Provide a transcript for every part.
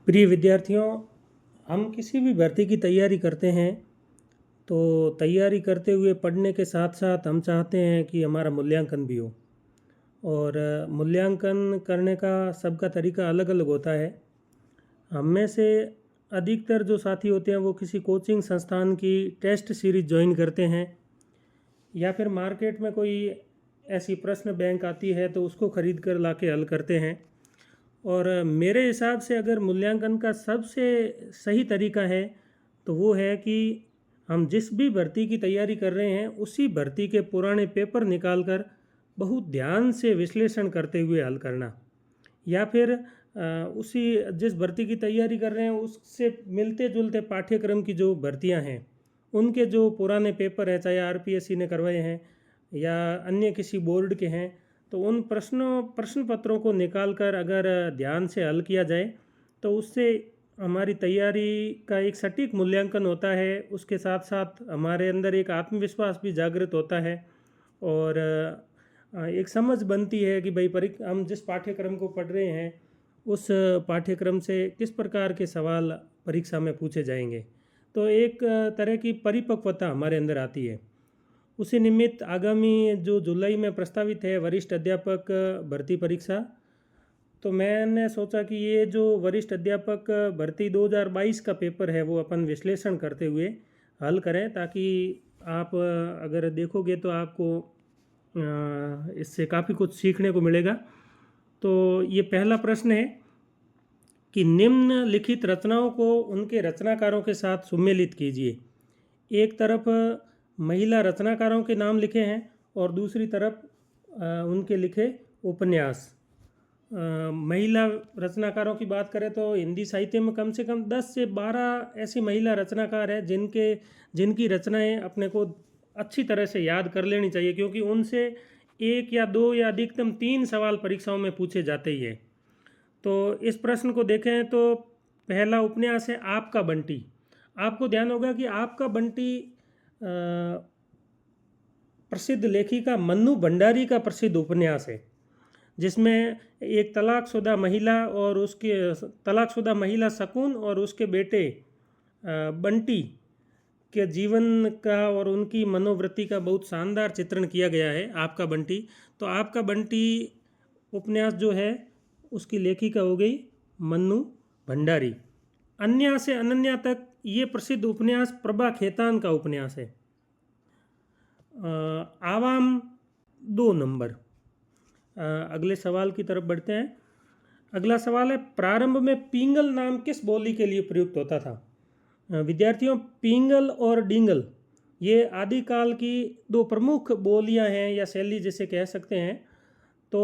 प्रिय विद्यार्थियों, हम किसी भी भर्ती की तैयारी करते हैं तो तैयारी करते हुए पढ़ने के साथ साथ हम चाहते हैं कि हमारा मूल्यांकन भी हो। और मूल्यांकन करने का सबका तरीका अलग अलग होता है। हम में से अधिकतर जो साथी होते हैं वो किसी कोचिंग संस्थान की टेस्ट सीरीज ज्वाइन करते हैं, या फिर मार्केट में कोई ऐसी प्रश्न बैंक आती है तो उसको ख़रीद कर ला के हल करते हैं। और मेरे हिसाब से अगर मूल्यांकन का सबसे सही तरीका है तो वो है कि हम जिस भी भर्ती की तैयारी कर रहे हैं उसी भर्ती के पुराने पेपर निकाल कर बहुत ध्यान से विश्लेषण करते हुए हल करना, या फिर उसी जिस भर्ती की तैयारी कर रहे हैं उससे मिलते जुलते पाठ्यक्रम की जो भर्तियां हैं उनके जो पुराने पेपर हैं, चाहे आरपीएससी ने करवाए हैं या अन्य किसी बोर्ड के हैं, तो उन प्रश्न पत्रों को निकाल कर अगर ध्यान से हल किया जाए तो उससे हमारी तैयारी का एक सटीक मूल्यांकन होता है। उसके साथ साथ हमारे अंदर एक आत्मविश्वास भी जागृत होता है और एक समझ बनती है कि भाई हम जिस पाठ्यक्रम को पढ़ रहे हैं उस पाठ्यक्रम से किस प्रकार के सवाल परीक्षा में पूछे जाएंगे। तो एक तरह की परिपक्वता हमारे अंदर आती है। उसी निमित्त आगामी जो जुलाई में प्रस्तावित है वरिष्ठ अध्यापक भर्ती परीक्षा, तो मैंने सोचा कि ये जो वरिष्ठ अध्यापक भर्ती 2022 का पेपर है वो अपन विश्लेषण करते हुए हल करें, ताकि आप अगर देखोगे तो आपको इससे काफ़ी कुछ सीखने को मिलेगा। तो ये पहला प्रश्न है कि निम्नलिखित रचनाओं को उनके रचनाकारों के साथ सुमेलित कीजिए। एक तरफ महिला रचनाकारों के नाम लिखे हैं और दूसरी तरफ उनके लिखे उपन्यास। महिला रचनाकारों की बात करें तो हिंदी साहित्य में कम से कम 10 से 12 ऐसी महिला रचनाकार हैं जिनकी रचनाएं अपने को अच्छी तरह से याद कर लेनी चाहिए, क्योंकि उनसे एक या दो या अधिकतम 3 सवाल परीक्षाओं में पूछे जाते ही हैं। तो इस प्रश्न को देखें तो पहला उपन्यास है आपका बंटी। आपको ध्यान होगा कि आपका बंटी प्रसिद्ध लेखिका मन्नू भंडारी का प्रसिद्ध उपन्यास है, जिसमें एक तलाकशुदा महिला और उसके तलाकशुदा महिला शकुन और उसके बेटे बंटी के जीवन का और उनकी मनोवृत्ति का बहुत शानदार चित्रण किया गया है आपका बंटी। तो आपका बंटी उपन्यास जो है उसकी लेखिका हो गई मन्नू भंडारी। अन्या से अनन्या तक ये प्रसिद्ध उपन्यास प्रभा खेतान का उपन्यास है। आवाम 2 नंबर। अगले सवाल की तरफ बढ़ते हैं। अगला सवाल है प्रारंभ में पिंगल नाम किस बोली के लिए प्रयुक्त होता था। विद्यार्थियों, पिंगल और डिंगल ये आदिकाल की 2 प्रमुख बोलियां हैं या शैली जिसे कह सकते हैं। तो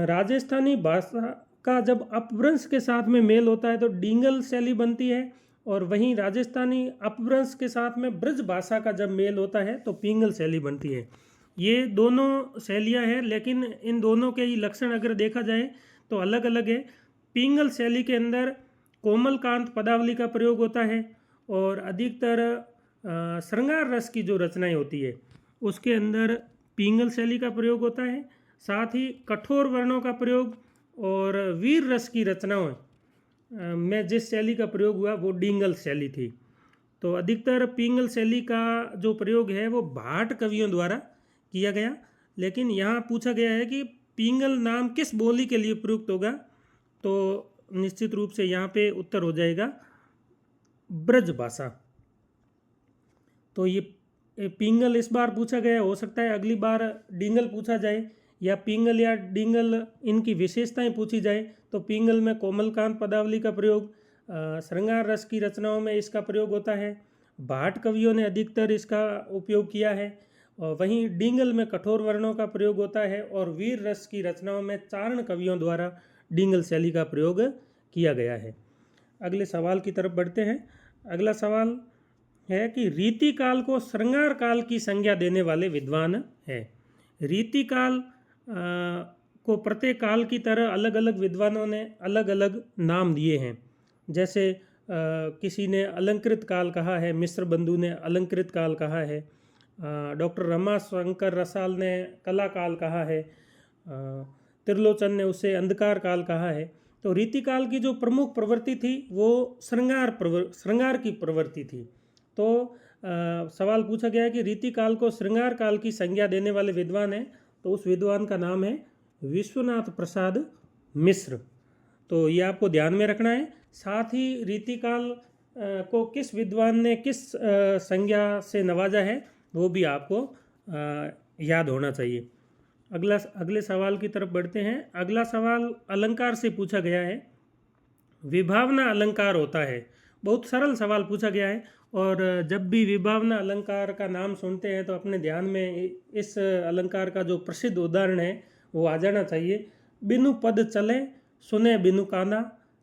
राजस्थानी भाषा का जब अपभ्रंश के साथ में मेल होता है तो डिंगल शैली बनती है, और वहीं राजस्थानी अपभ्रंश के साथ में ब्रज भाषा का जब मेल होता है तो पिंगल शैली बनती है। ये दोनों शैलियाँ हैं, लेकिन इन दोनों के ही लक्षण अगर देखा जाए तो अलग अलग है। पिंगल शैली के अंदर कोमलकांत पदावली का प्रयोग होता है और अधिकतर श्रृंगार रस की जो रचनाएं होती है उसके अंदर पिंगल शैली का प्रयोग होता है। साथ ही कठोर वर्णों का प्रयोग और वीर रस की रचनाओं में जिस शैली का प्रयोग हुआ वो डिंगल शैली थी। तो अधिकतर पिंगल शैली का जो प्रयोग है वो भाट कवियों द्वारा किया गया, लेकिन यहाँ पूछा गया है कि पिंगल नाम किस बोली के लिए प्रयुक्त होगा, तो निश्चित रूप से यहाँ पे उत्तर हो जाएगा ब्रज भाषा। तो ये पिंगल इस बार पूछा गया, हो सकता है अगली बार डिंगल पूछा जाए या पिंगल या डिंगल इनकी विशेषताएं पूछी जाए। तो पिंगल में कोमलकांत पदावली का प्रयोग, श्रृंगार रस की रचनाओं में इसका प्रयोग होता है, भाट कवियों ने अधिकतर इसका उपयोग किया है, और वहीं डिंगल में कठोर वर्णों का प्रयोग होता है और वीर रस की रचनाओं में चारण कवियों द्वारा डिंगल शैली का प्रयोग किया गया है। अगले सवाल की तरफ बढ़ते हैं। अगला सवाल है कि रीतिकाल को श्रृंगार काल की संज्ञा देने वाले विद्वान है। रीतिकाल को प्रत्येक काल की तरह अलग अलग विद्वानों ने अलग अलग नाम दिए हैं। जैसे किसी ने अलंकृत काल कहा है, मिश्र बंधु ने अलंकृत काल कहा है, डॉक्टर रमा शंकर रसाल ने कला काल कहा है, त्रिलोचन ने उसे अंधकार काल कहा है। तो रीतिकाल की जो प्रमुख प्रवृत्ति थी वो श्रृंगार की प्रवृत्ति थी। तो सवाल पूछा गया है कि रीतिकाल को श्रृंगार काल की संज्ञा देने वाले विद्वान हैं, तो उस विद्वान का नाम है विश्वनाथ प्रसाद मिश्र। तो ये आपको ध्यान में रखना है। साथ ही रीतिकाल को किस विद्वान ने किस संज्ञा से नवाजा है वो भी आपको याद होना चाहिए। अगले सवाल की तरफ बढ़ते हैं। अगला सवाल अलंकार से पूछा गया है। विभावना अलंकार होता है। बहुत सरल सवाल पूछा गया है, और जब भी विभावना अलंकार का नाम सुनते हैं तो अपने ध्यान में इस अलंकार का जो प्रसिद्ध उदाहरण है वो आ जाना चाहिए। बिनु पद चले सुने बिनु काना,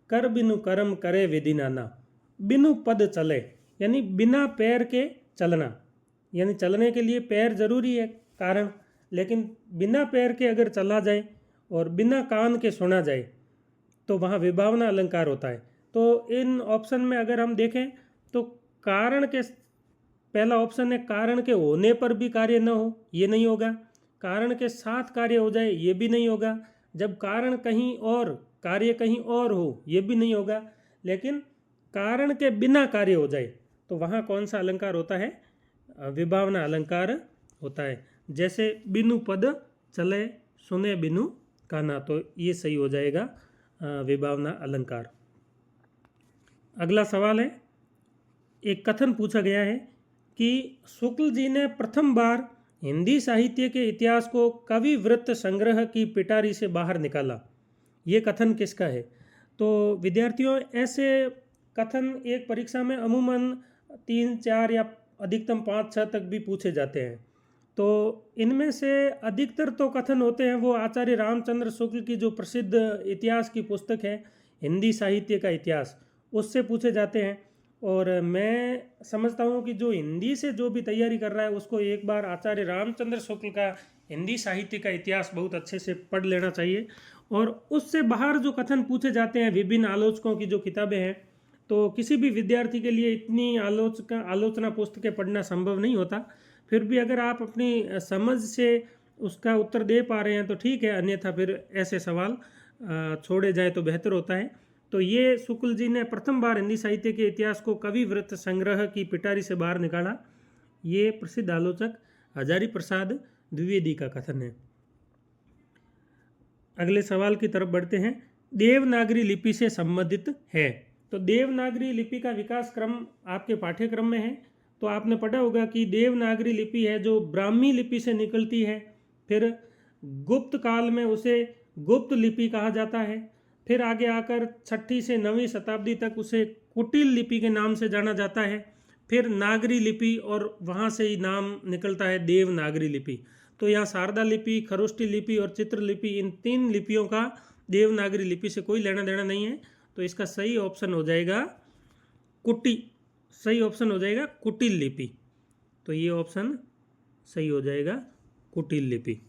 कर बिनु कर्म करे विधि नाना। बिनु पद चले यानी बिना पैर के चलना, यानी चलने के लिए पैर जरूरी है कारण, लेकिन बिना पैर के अगर चला जाए और बिना कान के सुना जाए तो वहाँ विभावना अलंकार होता है। तो इन ऑप्शन में अगर हम देखें तो कारण के, पहला ऑप्शन है कारण के होने पर भी कार्य न हो, ये नहीं होगा। कारण के साथ कार्य हो जाए, ये भी नहीं होगा। जब कारण कहीं और कार्य कहीं और हो, ये भी नहीं होगा। लेकिन कारण के बिना कार्य हो जाए तो वहाँ कौन सा अलंकार होता है? विभावना अलंकार होता है। जैसे बिनु पद चले सुने बिनु काना, तो ये सही हो जाएगा विभावना अलंकार। अगला सवाल है, एक कथन पूछा गया है कि शुक्ल जी ने प्रथम बार हिंदी साहित्य के इतिहास को कवि वृत्त संग्रह की पिटारी से बाहर निकाला। ये कथन किसका है? तो विद्यार्थियों, ऐसे कथन एक परीक्षा में अमूमन 3, 4 या अधिकतम 5, 6 तक भी पूछे जाते हैं। तो इनमें से अधिकतर तो कथन होते हैं वो आचार्य रामचंद्र शुक्ल की जो प्रसिद्ध इतिहास की पुस्तक है हिंदी साहित्य का इतिहास, उससे पूछे जाते हैं। और मैं समझता हूँ कि जो हिंदी से जो भी तैयारी कर रहा है उसको एक बार आचार्य रामचंद्र शुक्ल का हिंदी साहित्य का इतिहास बहुत अच्छे से पढ़ लेना चाहिए। और उससे बाहर जो कथन पूछे जाते हैं विभिन्न आलोचकों की जो किताबें हैं, तो किसी भी विद्यार्थी के लिए इतनी आलोचना पुस्तकें पढ़ना संभव नहीं होता। फिर भी अगर आप अपनी समझ से उसका उत्तर दे पा रहे हैं तो ठीक है, अन्यथा फिर ऐसे सवाल छोड़े जाए तो बेहतर होता है। तो ये शुक्ल जी ने प्रथम बार हिंदी साहित्य के इतिहास को कवि वृत्त संग्रह की पिटारी से बाहर निकाला, ये प्रसिद्ध आलोचक हजारी प्रसाद द्विवेदी का कथन है। अगले सवाल की तरफ बढ़ते हैं। देवनागरी लिपि से संबंधित है। तो देवनागरी लिपि का विकास क्रम आपके पाठ्यक्रम में है। तो आपने पढ़ा होगा कि देवनागरी लिपि है जो ब्राह्मी लिपि से निकलती है, फिर गुप्त काल में उसे गुप्त लिपि कहा जाता है, फिर आगे आकर 6वीं से 9वीं शताब्दी तक उसे कुटिल लिपि के नाम से जाना जाता है, फिर नागरी लिपि और वहाँ से ही नाम निकलता है देवनागरी लिपि। तो यहाँ शारदा लिपि, खरोष्टी लिपि और चित्र लिपि, इन 3 लिपियों का देवनागरी लिपि से कोई लेना देना नहीं है। तो इसका सही ऑप्शन हो जाएगा कुटिल लिपि। तो ये ऑप्शन सही हो जाएगा कुटिल लिपि।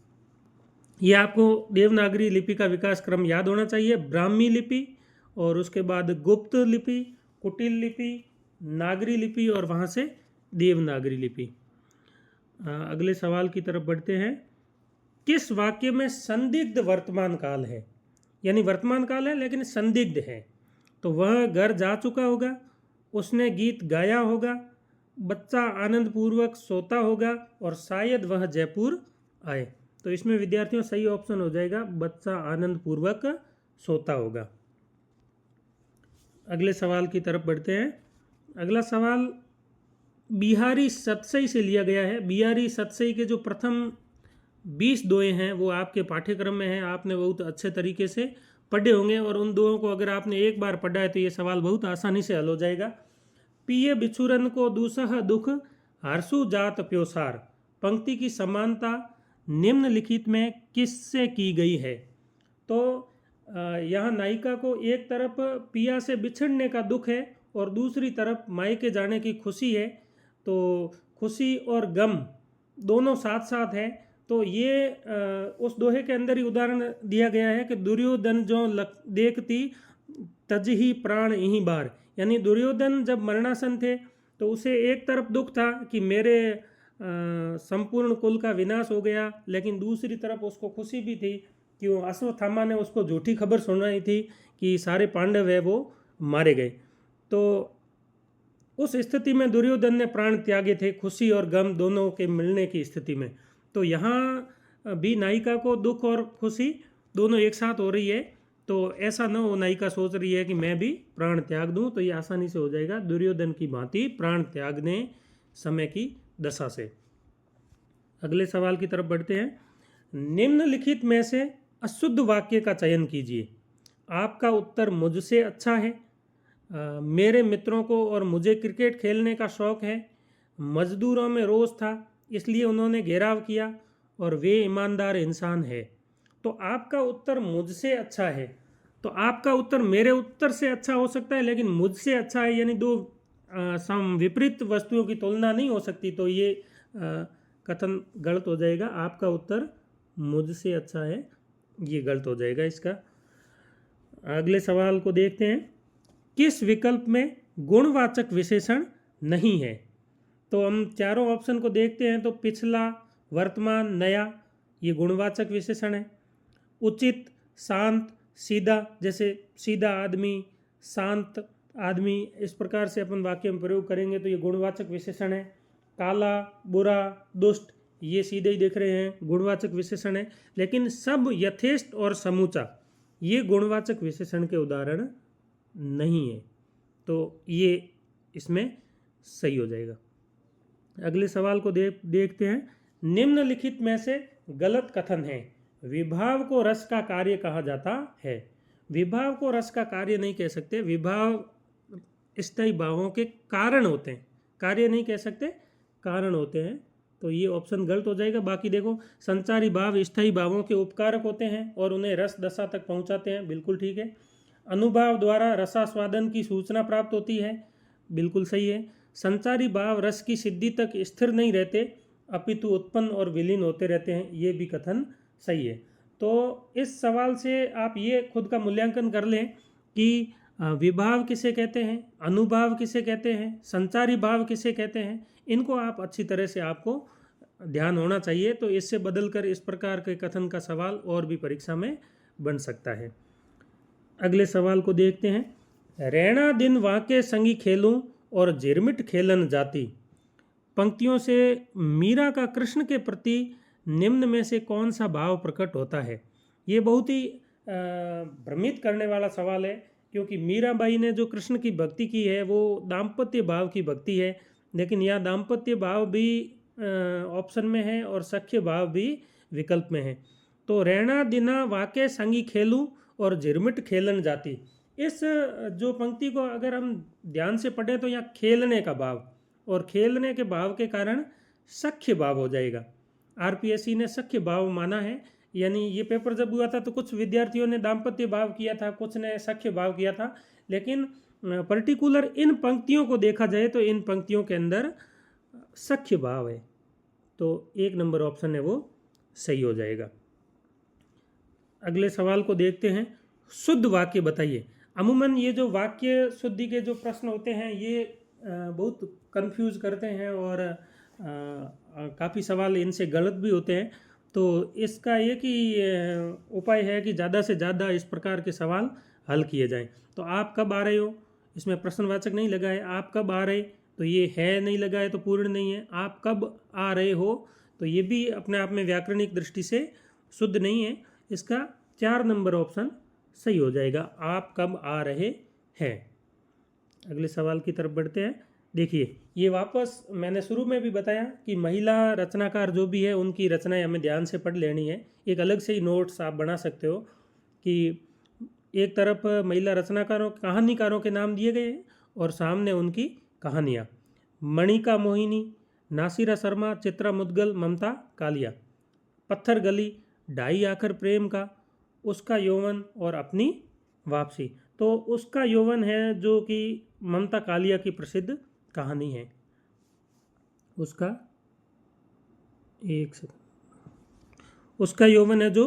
ये आपको देवनागरी लिपि का विकास क्रम याद होना चाहिए। ब्राह्मी लिपि और उसके बाद गुप्त लिपि, कुटिल लिपि, नागरी लिपि और वहाँ से देवनागरी लिपि। अगले सवाल की तरफ बढ़ते हैं। किस वाक्य में संदिग्ध वर्तमान काल है? यानी वर्तमान काल है लेकिन संदिग्ध है। तो वह घर जा चुका होगा, उसने गीत गाया होगा, बच्चा आनंद पूर्वक सोता होगा और शायद वह जयपुर आए। तो इसमें विद्यार्थियों सही ऑप्शन हो जाएगा बच्चा आनंद पूर्वक सोता होगा। अगले सवाल की तरफ बढ़ते हैं। अगला सवाल बिहारी सतसई से लिया गया है। बिहारी सतसई के जो प्रथम 20 दोहे हैं वो आपके पाठ्यक्रम में हैं, आपने बहुत अच्छे तरीके से पढ़े होंगे। और उन दोहों को अगर आपने एक बार पढ़ा है तो ये सवाल बहुत आसानी से हल हो जाएगा। पिए बिछुरन को दूसह दुख, हर्षु जात प्योसार। पंक्ति की समानता निम्नलिखित में किससे की गई है? तो यहाँ नायिका को एक तरफ पिया से बिछड़ने का दुख है और दूसरी तरफ मायके जाने की खुशी है। तो खुशी और गम दोनों साथ साथ है। तो ये उस दोहे के अंदर ही उदाहरण दिया गया है कि दुर्योधन जो देखती तजही प्राण यहीं बार। यानी दुर्योधन जब मरणासन थे तो उसे एक तरफ दुख था कि मेरे संपूर्ण कुल का विनाश हो गया, लेकिन दूसरी तरफ उसको खुशी भी थी क्यों अश्वत्थामा ने उसको झूठी खबर सुनाई थी कि सारे पांडव है वो मारे गए। तो उस स्थिति में दुर्योधन ने प्राण त्यागे थे, खुशी और गम दोनों के मिलने की स्थिति में। तो यहाँ भी नायिका को दुख और खुशी दोनों एक साथ हो रही है। तो ऐसा न हो नायिका सोच रही है कि मैं भी प्राण त्याग दूं, तो ये आसानी से हो जाएगा दुर्योधन की भांति प्राण त्यागने समय की दशा से। अगले सवाल की तरफ बढ़ते हैं। निम्नलिखित में से अशुद्ध वाक्य का चयन कीजिए। आपका उत्तर मुझसे अच्छा है, मेरे मित्रों को और मुझे क्रिकेट खेलने का शौक है, मजदूरों में रोष था इसलिए उन्होंने घेराव किया, और वे ईमानदार इंसान है। तो आपका उत्तर मुझसे अच्छा है, तो आपका उत्तर मेरे उत्तर से अच्छा हो सकता है, लेकिन मुझसे अच्छा है यानी दो विपरीत वस्तुओं की तुलना नहीं हो सकती, तो ये कथन गलत हो जाएगा। आपका उत्तर मुझसे अच्छा है, ये गलत हो जाएगा इसका। अगले सवाल को देखते हैं। किस विकल्प में गुणवाचक विशेषण नहीं है? तो हम चारों ऑप्शन को देखते हैं, तो पिछला, वर्तमान, नया, ये गुणवाचक विशेषण है। उचित, शांत, सीधा, जैसे सीधा आदमी, शांत आदमी, इस प्रकार से अपन वाक्य में प्रयोग करेंगे तो ये गुणवाचक विशेषण है। काला, बुरा, दुष्ट, ये सीधे ही देख रहे हैं गुणवाचक विशेषण है। लेकिन सब, यथेष्ट और समूचा, ये गुणवाचक विशेषण के उदाहरण नहीं है, तो ये इसमें सही हो जाएगा। अगले सवाल को देखते हैं। निम्नलिखित में से गलत कथन है। विभाव को रस का कार्य कहा जाता है। विभाव को रस का कार्य नहीं कह सकते, विभाव स्थायी भावों के कारण होते हैं, कार्य नहीं कह सकते, कारण होते हैं, तो ये ऑप्शन गलत हो जाएगा। बाकी देखो, संचारी भाव स्थायी भावों के उपकारक होते हैं और उन्हें रस दशा तक पहुंचाते हैं, बिल्कुल ठीक है। अनुभाव द्वारा रसास्वादन की सूचना प्राप्त होती है, बिल्कुल सही है। संचारी भाव रस की सिद्धि तक स्थिर नहीं रहते, अपितु उत्पन्न और विलीन होते रहते हैं, ये भी कथन सही है। तो इस सवाल से आप ये खुद का मूल्यांकन कर लें कि विभाव किसे कहते हैं, अनुभाव किसे कहते हैं, संचारी भाव किसे कहते हैं, इनको आप अच्छी तरह से आपको ध्यान होना चाहिए। तो इससे बदलकर इस प्रकार के कथन का सवाल और भी परीक्षा में बन सकता है। अगले सवाल को देखते हैं। रैणा दिन वाके संगी खेलूं और झिरमिट खेलन जाती। पंक्तियों से मीरा का कृष्ण के प्रति निम्न में से कौन सा भाव प्रकट होता है? ये बहुत ही भ्रमित करने वाला सवाल है, क्योंकि मीराबाई ने जो कृष्ण की भक्ति की है वो दाम्पत्य भाव की भक्ति है, लेकिन यह दाम्पत्य भाव भी ऑप्शन में है और सख्य भाव भी विकल्प में है। तो रैणा दिना वाके संगी खेलूं और झिरमिट खेलन जाती, इस जो पंक्ति को अगर हम ध्यान से पढ़ें तो यहाँ खेलने का भाव, और खेलने के भाव के कारण सख्य भाव हो जाएगा। आरपीएससी ने सख्य भाव माना है, यानी ये पेपर जब हुआ था तो कुछ विद्यार्थियों ने दाम्पत्य भाव किया था, कुछ ने सख्य भाव किया था, लेकिन पर्टिकुलर इन पंक्तियों को देखा जाए तो इन पंक्तियों के अंदर सख्य भाव है, तो 1 नंबर ऑप्शन है वो सही हो जाएगा। अगले सवाल को देखते हैं। शुद्ध वाक्य बताइए। अमूमन ये जो वाक्य शुद्धि के जो प्रश्न होते हैं ये बहुत कंफ्यूज करते हैं और काफ़ी सवाल इनसे गलत भी होते हैं। तो इसका एक ही उपाय है कि ज़्यादा से ज़्यादा इस प्रकार के सवाल हल किए जाएं। तो आप कब आ रहे हो, इसमें प्रश्नवाचक नहीं लगा है, आप कब आ रहे, तो ये है नहीं लगा है तो पूर्ण नहीं है। आप कब आ रहे हो, तो ये भी अपने आप में व्याकरणिक दृष्टि से शुद्ध नहीं है। इसका 4 नंबर ऑप्शन सही हो जाएगा, आप कब आ रहे हैं। अगले सवाल की तरफ बढ़ते हैं। देखिए, ये वापस मैंने शुरू में भी बताया कि महिला रचनाकार जो भी है उनकी रचनाएं हमें ध्यान से पढ़ लेनी है। एक अलग से ही नोट्स आप बना सकते हो कि एक तरफ महिला रचनाकारों, कहानीकारों के नाम दिए गए हैं और सामने उनकी कहानियाँ। मणिका मोहिनी, नासिरा शर्मा, चित्रा मुदगल, ममता कालिया। पत्थर गली, ढाई आखर प्रेम का, उसका यौवन और अपनी वापसी। तो उसका यौवन है जो कि ममता कालिया की प्रसिद्ध कहानी है। उसका यौवन है जो,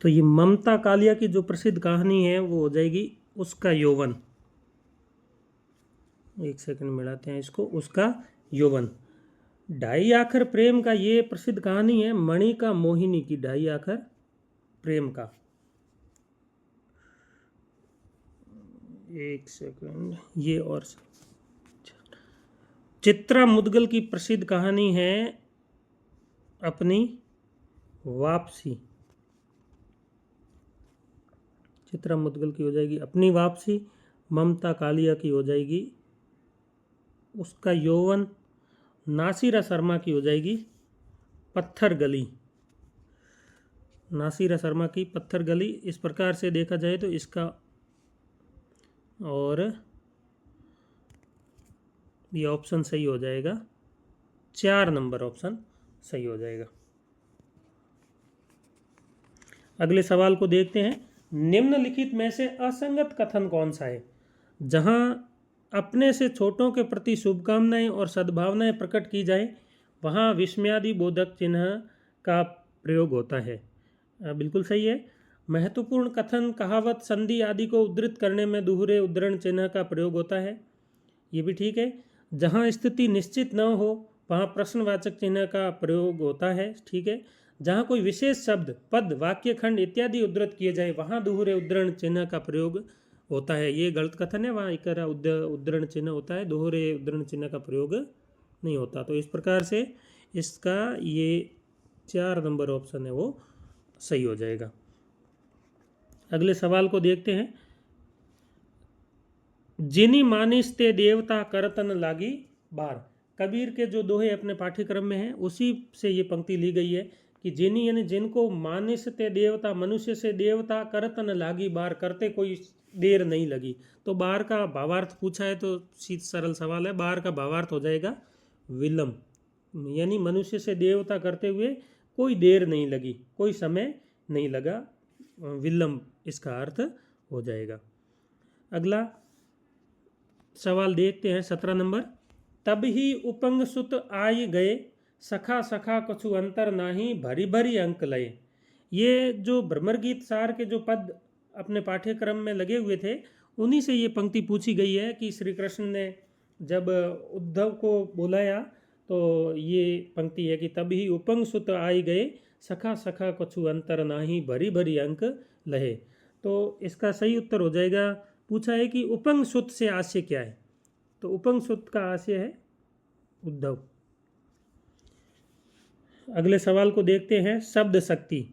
तो ये ममता कालिया की जो प्रसिद्ध कहानी है वो हो जाएगी उसका यौवन। 1 सेकंड मिलाते हैं इसको, उसका यौवन। ढाई आखर प्रेम का ये प्रसिद्ध कहानी है, मणि का मोहिनी की ढाई आखर प्रेम का। एक सेकंड, ये और चित्रा मुदगल की प्रसिद्ध कहानी है अपनी वापसी। चित्रा मुदगल की हो जाएगी अपनी वापसी, ममता कालिया की हो जाएगी उसका यौवन, नासिरा शर्मा की हो जाएगी पत्थर गली। नासिरा शर्मा की पत्थर गली। इस प्रकार से देखा जाए तो इसका और ये ऑप्शन सही हो जाएगा, 4 नंबर ऑप्शन सही हो जाएगा। अगले सवाल को देखते हैं। निम्नलिखित में से असंगत कथन कौन सा है? जहां अपने से छोटों के प्रति शुभकामनाएं और सद्भावनाएं प्रकट की जाए वहां विस्मयादि बोधक चिन्ह का प्रयोग होता है। बिल्कुल सही है। महत्वपूर्ण कथन, कहावत, संधि आदि को उद्धृत करने में दोहरे उद्धरण चिन्ह का प्रयोग होता है, ये भी ठीक है। जहाँ स्थिति निश्चित न हो वहाँ प्रश्नवाचक चिन्ह का प्रयोग होता है, ठीक है। जहाँ कोई विशेष शब्द, पद, वाक्य खंड इत्यादि उद्धृत किए जाए वहाँ दोहरे उद्धरण चिन्ह का प्रयोग होता है, ये गलत कथन है। वहाँ इकरा उद्धरण चिन्ह होता है, दोहरे उद्धरण चिन्ह का प्रयोग नहीं होता। तो इस प्रकार से इसका ये 4 नंबर ऑप्शन है वो सही हो जाएगा। अगले सवाल को देखते हैं। जिनी मानिस ते देवता करतन लागी बार। कबीर के जो दोहे अपने पाठ्यक्रम में हैं उसी से ये पंक्ति ली गई है कि जिनी यानी जिनको, मानिस ते देवता मनुष्य से देवता, करतन लागी बार करते कोई देर नहीं लगी। तो बार का भावार्थ पूछा है तो सीधा सरल सवाल है, बार का भावार्थ हो जाएगा विलंब, यानी मनुष्य से देवता करते हुए कोई देर नहीं लगी, कोई समय नहीं लगा, विलंब इसका अर्थ हो जाएगा। अगला सवाल देखते हैं 17 नंबर। तब ही उपंग सुत आई गए, सखा सखा कछु अंतर नाही, भरी भरी अंक लय। ये जो भ्रमर गीत सार के जो पद अपने पाठ्यक्रम में लगे हुए थे उन्हीं से ये पंक्ति पूछी गई है कि श्री कृष्ण ने जब उद्धव को बुलाया तो ये पंक्ति है कि तब ही उपंग सुत आई गए, सखा सखा कछु अंतर नाही, भरी भरी अंक लहे। तो इसका सही उत्तर हो जाएगा, पूछा है कि उपंग सुत से आशय क्या है, तो उपंग सुत का आशय है उद्धव। अगले सवाल को देखते हैं। शब्द शक्ति।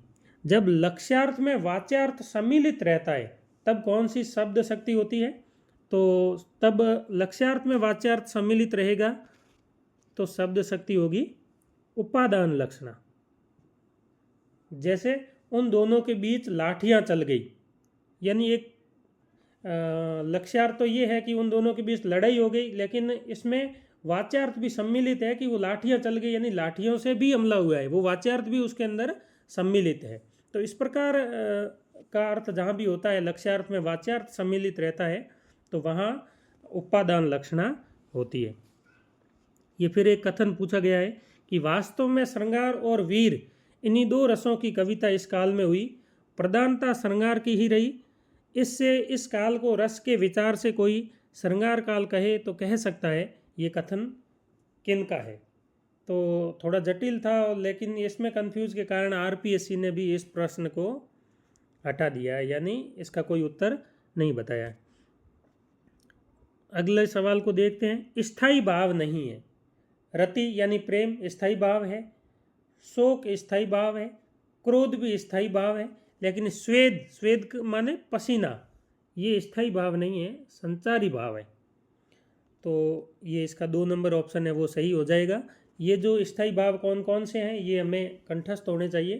जब लक्ष्यार्थ में वाच्यार्थ सम्मिलित रहता है तब कौन सी शब्द शक्ति होती है? तो तब लक्ष्यार्थ में वाच्यार्थ सम्मिलित रहेगा तो शब्द शक्ति होगी उपादान लक्षणा। जैसे उन दोनों के बीच लाठियां चल गई, यानी एक लक्ष्यार्थ तो ये है कि उन दोनों के बीच लड़ाई हो गई, लेकिन इसमें वाच्यार्थ भी सम्मिलित है कि वो लाठियां चल गई, यानी लाठियों से भी हमला हुआ है, वो वाच्यार्थ भी उसके अंदर सम्मिलित है। तो इस प्रकार का अर्थ जहाँ भी होता है लक्ष्यार्थ में वाच्यार्थ सम्मिलित रहता है तो वहाँ उपादान लक्षणा होती है। ये फिर एक कथन पूछा गया है कि वास्तव में श्रृंगार और वीर इन्हीं 2 रसों की कविता इस काल में हुई, प्रधानता श्रृंगार की ही रही। इससे इस काल को रस के विचार से कोई श्रृंगार काल कहे तो कह सकता है। ये कथन किन का है? तो थोड़ा जटिल था, लेकिन इसमें कंफ्यूज के कारण आरपीएससी ने भी इस प्रश्न को हटा दिया है, यानी इसका कोई उत्तर नहीं बताया। अगले सवाल को देखते हैं। स्थायी भाव नहीं है। रति यानी प्रेम स्थायी भाव है, शोक स्थायी भाव है, क्रोध भी स्थायी भाव है, लेकिन स्वेद, स्वेद माने पसीना, ये स्थायी भाव नहीं है, संचारी भाव है। तो ये इसका 2 नंबर ऑप्शन है वो सही हो जाएगा। ये जो स्थायी भाव कौन कौन से हैं ये हमें कंठस्थ होने चाहिए।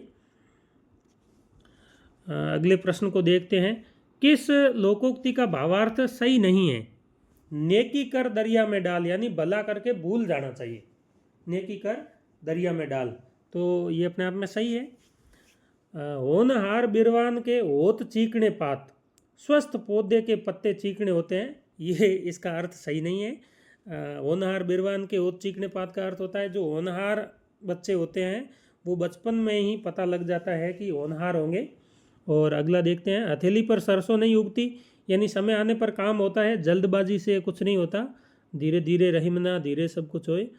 अगले प्रश्न को देखते हैं। किस लोकोक्ति का भावार्थ सही नहीं है? नेकी कर दरिया में डाल, यानी भला करके भूल जाना चाहिए, नेकी कर दरिया में डाल, तो ये अपने आप में सही है। होनहार बिरवान के होत चीकणे पात, स्वस्थ पौधे के पत्ते चीकणे होते हैं, ये इसका अर्थ सही नहीं है। होनहार बिरवान के होत चीकणे पात का अर्थ होता है जो होनहार बच्चे होते हैं वो बचपन में ही पता लग जाता है कि होनहार होंगे। और अगला देखते हैं। हथेली पर सरसों नहीं उगती, यानी समय आने पर काम होता है, जल्दबाजी से कुछ नहीं होता, धीरे धीरे रहीमना धीरे सब कुछ होए।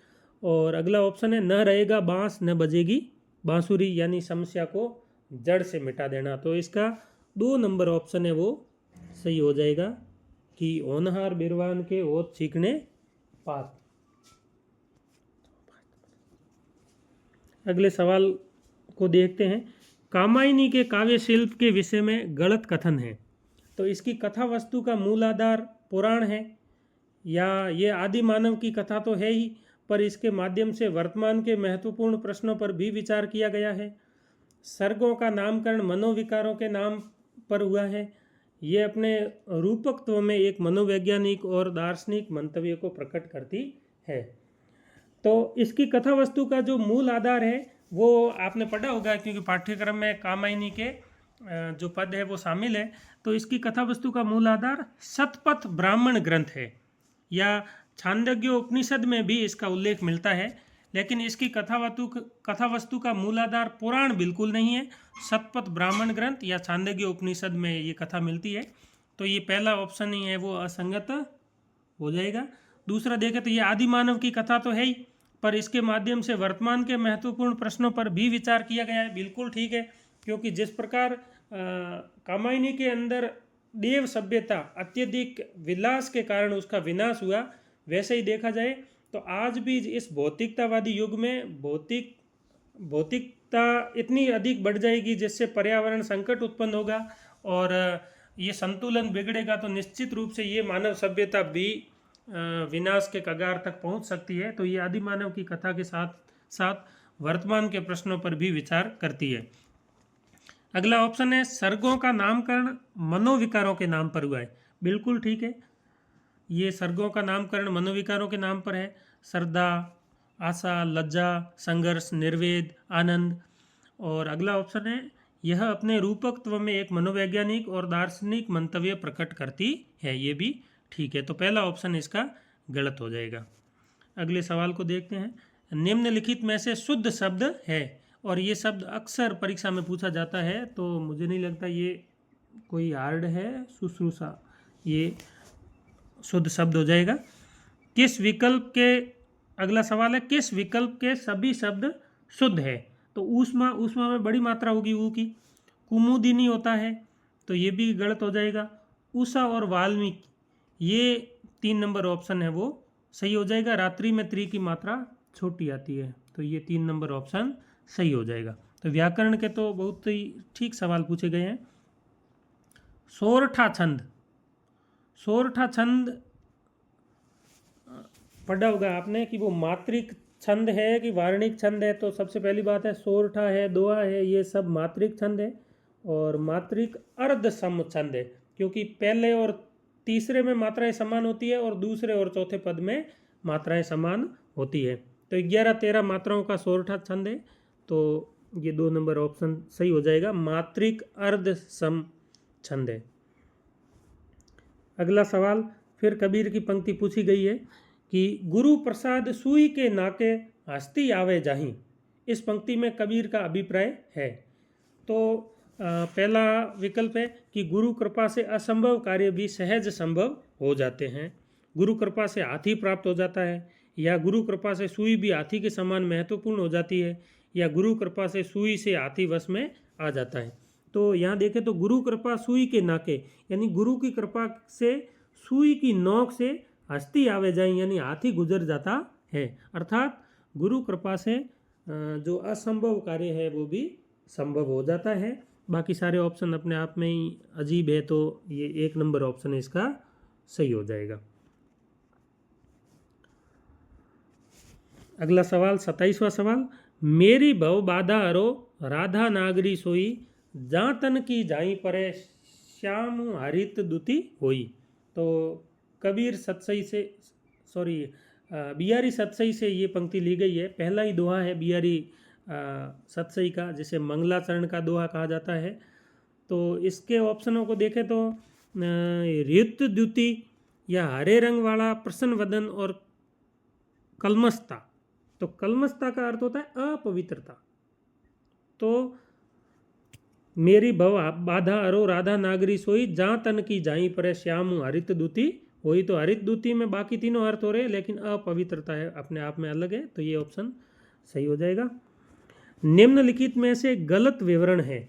और अगला ऑप्शन है न रहेगा बांस न बजेगी बांसुरी, यानी समस्या को जड़ से मिटा देना। तो इसका 2 नंबर ऑप्शन है वो सही हो जाएगा कि होनहार बिरवान के ओत छीकने पात। अगले सवाल को देखते हैं। कामायनी के काव्य शिल्प के विषय में गलत कथन है, तो इसकी कथा वस्तु का मूल आधार पुराण है, या ये आदि मानव की कथा तो है ही, पर इसके माध्यम से वर्तमान के महत्वपूर्ण प्रश्नों पर भी विचार किया गया है। सर्गों का नामकरण मनोविकारों के नाम पर हुआ है। ये अपने रूपकत्व में एक मनोवैज्ञानिक और दार्शनिक मंतव्य को प्रकट करती है। तो इसकी कथा वस्तु का जो मूल आधार है वो आपने पढ़ा होगा, क्योंकि पाठ्यक्रम में कामायनी के जो पद है वो शामिल है। तो इसकी कथा वस्तु का मूल आधार शतपथ ब्राह्मण ग्रंथ है, या छांदोग्य उपनिषद में भी इसका उल्लेख मिलता है, लेकिन इसकी कथा वस्तु का मूल आधार पुराण बिल्कुल नहीं है। शतपथ ब्राह्मण ग्रंथ या छांदोग्य उपनिषद में ये कथा मिलती है। तो ये पहला ऑप्शन ही है वो असंगत हो जाएगा। दूसरा देखें तो ये आदि मानव की कथा तो है ही, पर इसके माध्यम से वर्तमान के महत्वपूर्ण प्रश्नों पर भी विचार किया गया है, बिल्कुल ठीक है। क्योंकि जिस प्रकार कामायनी के अंदर देव सभ्यता अत्यधिक विलास के कारण उसका विनाश हुआ, वैसे ही देखा जाए तो आज भी इस भौतिकतावादी युग में भौतिकता इतनी अधिक बढ़ जाएगी जिससे पर्यावरण संकट उत्पन्न होगा, और ये संतुलन बिगड़ेगा, तो निश्चित रूप से ये मानव सभ्यता भी विनाश के कगार तक पहुंच सकती है। तो ये आदि मानव की कथा के साथ साथ वर्तमान के प्रश्नों पर भी विचार करती है। अगला ऑप्शन है सर्गों का नामकरण मनोविकारों के नाम पर हुआ है, बिल्कुल ठीक है। ये सर्गों का नामकरण मनोविकारों के नाम पर है। श्रद्धा, आशा, लज्जा, संघर्ष, निर्वेद, आनंद। और अगला ऑप्शन है यह अपने रूपकत्व में एक मनोवैज्ञानिक और दार्शनिक मंतव्य प्रकट करती है, ये भी ठीक है। तो पहला ऑप्शन इसका गलत हो जाएगा। अगले सवाल को देखते हैं। निम्नलिखित में से शुद्ध शब्द है, और ये शब्द अक्सर परीक्षा में पूछा जाता है, तो मुझे नहीं लगता ये कोई हार्ड है। शुश्रूषा ये शुद्ध शब्द हो जाएगा। किस विकल्प के, अगला सवाल है किस विकल्प के सभी शब्द शुद्ध है, तो ऊष्मा, ऊष्मा में बड़ी मात्रा होगी ऊ की। कुमुदिनी होता है, तो ये भी गलत हो जाएगा। उषा और वाल्मीकि, ये 3 नंबर ऑप्शन है वो सही हो जाएगा। रात्रि में त्री की मात्रा छोटी आती है, तो ये 3 नंबर ऑप्शन सही हो जाएगा। तो व्याकरण के तो बहुत ही ठीक सवाल पूछे गए हैं। सोरठा छंद, सोरठा छंद पढ़ा होगा आपने कि वो मात्रिक छंद है कि वार्णिक छंद है। तो सबसे पहली बात है सोरठा है, दोहा है, ये सब मात्रिक छंद है। और मात्रिक अर्ध सम छंद है, क्योंकि पहले और तीसरे में मात्राएं समान होती है और दूसरे और चौथे पद में मात्राएं समान होती है। तो 11-13 मात्राओं का सोरठा छंद है, तो ये 2 नंबर ऑप्शन सही हो जाएगा, मात्रिक अर्ध सम छंद है। अगला सवाल फिर कबीर की पंक्ति पूछी गई है कि गुरु प्रसाद सुई के नाके हस्ती आवे जाही। इस पंक्ति में कबीर का अभिप्राय है। तो पहला विकल्प है कि गुरु कृपा से असंभव कार्य भी सहज संभव हो जाते हैं, गुरु कृपा से हाथी प्राप्त हो जाता है, या गुरु कृपा से सुई भी हाथी के समान महत्वपूर्ण हो जाती है, या गुरु कृपा से सुई से हाथी वश में आ जाता है। तो यहाँ देखें तो गुरु कृपा सुई के नाके, यानी गुरु की कृपा से सुई की नोक से हस्ती आवे जाए, यानी हाथी गुजर जाता है। अर्थात गुरु कृपा से जो असंभव कार्य है वो भी संभव हो जाता है। बाकी सारे ऑप्शन अपने आप में ही अजीब है, तो ये 1 नंबर ऑप्शन इसका सही हो जाएगा। अगला सवाल 27वां सवाल। मेरी भव बाधा हरो राधा नागरी सोई, जा तन की जाई परे श्याम हरित दुति होई। तो कबीर सतसई से बिहारी सतसई से ये पंक्ति ली गई है। पहला ही दोहा है बिहारी सतसई का, जिसे मंगलाचरण का दोहा कहा जाता है। तो इसके ऑप्शनों को देखें तो रित द्युति या हरे रंग वाला प्रसन्न वदन और कलमस्ता। तो कलमस्ता का अर्थ होता है अपवित्रता। तो मेरी भव बाधा अरो राधा नागरी सोई, जा तन की जाई पर श्याम हरित दुति वही तो हरित द्वितीय में बाकी तीनों अर्थ हो रहे हैं, लेकिन अपवित्रता है अपने आप में अलग है, तो ये ऑप्शन सही हो जाएगा। निम्नलिखित में से गलत विवरण है।